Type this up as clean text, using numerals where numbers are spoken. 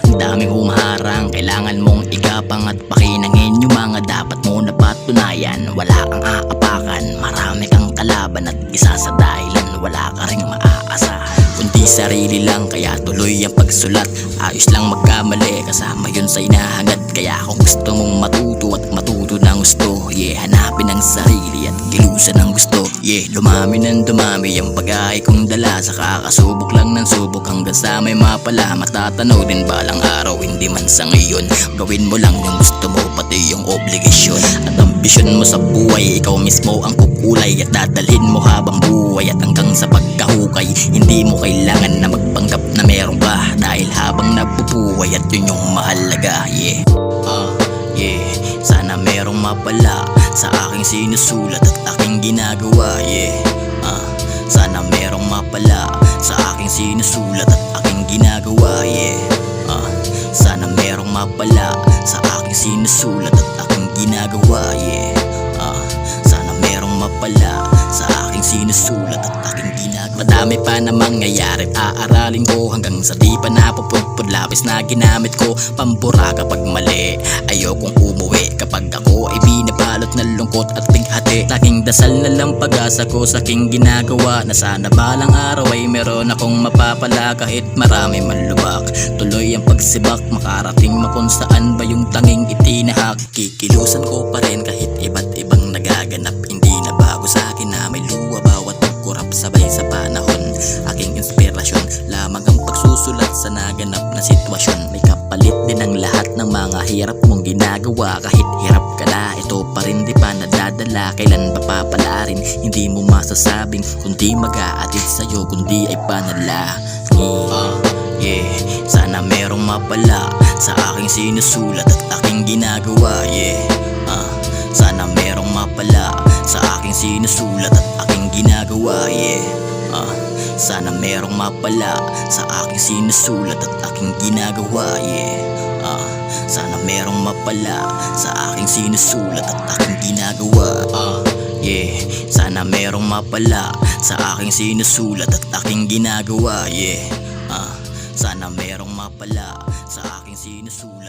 Ang daming humaharang, kailangan mong igapang at pakinangin yung mga dapat mo na patunayan. Wala kang aapakan, marami kang kalaban at isa sa dahilan wala ka ring maaasahan. Kundi sarili lang, kaya tuloy ang pagsulat. Ayos lang magkamali, kasama yun sa inahangad. Kaya kung gusto mong matuto at matuto ng gusto, hanapin ang sarili at kilusan ang gusto. Dumami ng dumami ang bagay kong dala, sa kakasubok lang ng subok hanggang sa may mapala. Matatanaw din balang araw, hindi man sa ngayon. Gawin mo lang yung gusto mo, pati yung obligasyon at ambisyon mo sa buhay. Ikaw mismo ang kukulay at dadalhin mo habang buhay at hanggang sa pagkahukay. Hindi mo kailangan na magpanggap na meron ka, dahil habang nabubuhay at yun yung mahalaga. Sana merong mapala sa aking sinusulat at aking ginagawa. Sana merong mapala sa aking sinusulat at aking ginagawa. Sana merong mapala sa aking sinusulat at aking ginagawa. Sana merong mapala sa aking sinusulat at aking ginagawa. Madami pa na mangyayari, aaralin ko hanggang sa di pa napupudpud. Lapis na ginamit ko, pambura kapag mali. Ayokong umuwi kapag ako ay binabalot ng lungkot at bighati. Laging dasal na lang pag-asa ko sa aking ginagawa, na sana balang araw ay meron akong mapapala. Kahit marami man lubak, tuloy ang pagsibak, makarating makung saan ba yung tanging itinahak. Kikilusan ko pa rin kahit iba't ibang nagaganap. Hindi na bago sa akin na may luwa bawat pagkurap sabay sa panahon. Aking inspirasyon lamang ang pagsusulat sa naganap na sitwasyon. May kapalit din ang lahat ng mga hirap mong ginagawa. Kahit hirap ka na, ito pa rin di pa nadadala. Kailan ba papalarin? Hindi mo masasabing kundi mag-aatid sa'yo, kundi ay panala. Sana merong mapala sa aking sinusulat at aking ginagawa. Sana merong mapala sa aking sinusulat at aking ginagawa. Sana merong mapala sa aking sinusulat at aking ginagawa. Sana merong mapala sa aking sinusulat at aking ginagawa. Sana merong mapala sa aking sinusulat at aking ginagawa. Sana merong mapala sa aking sinusulat.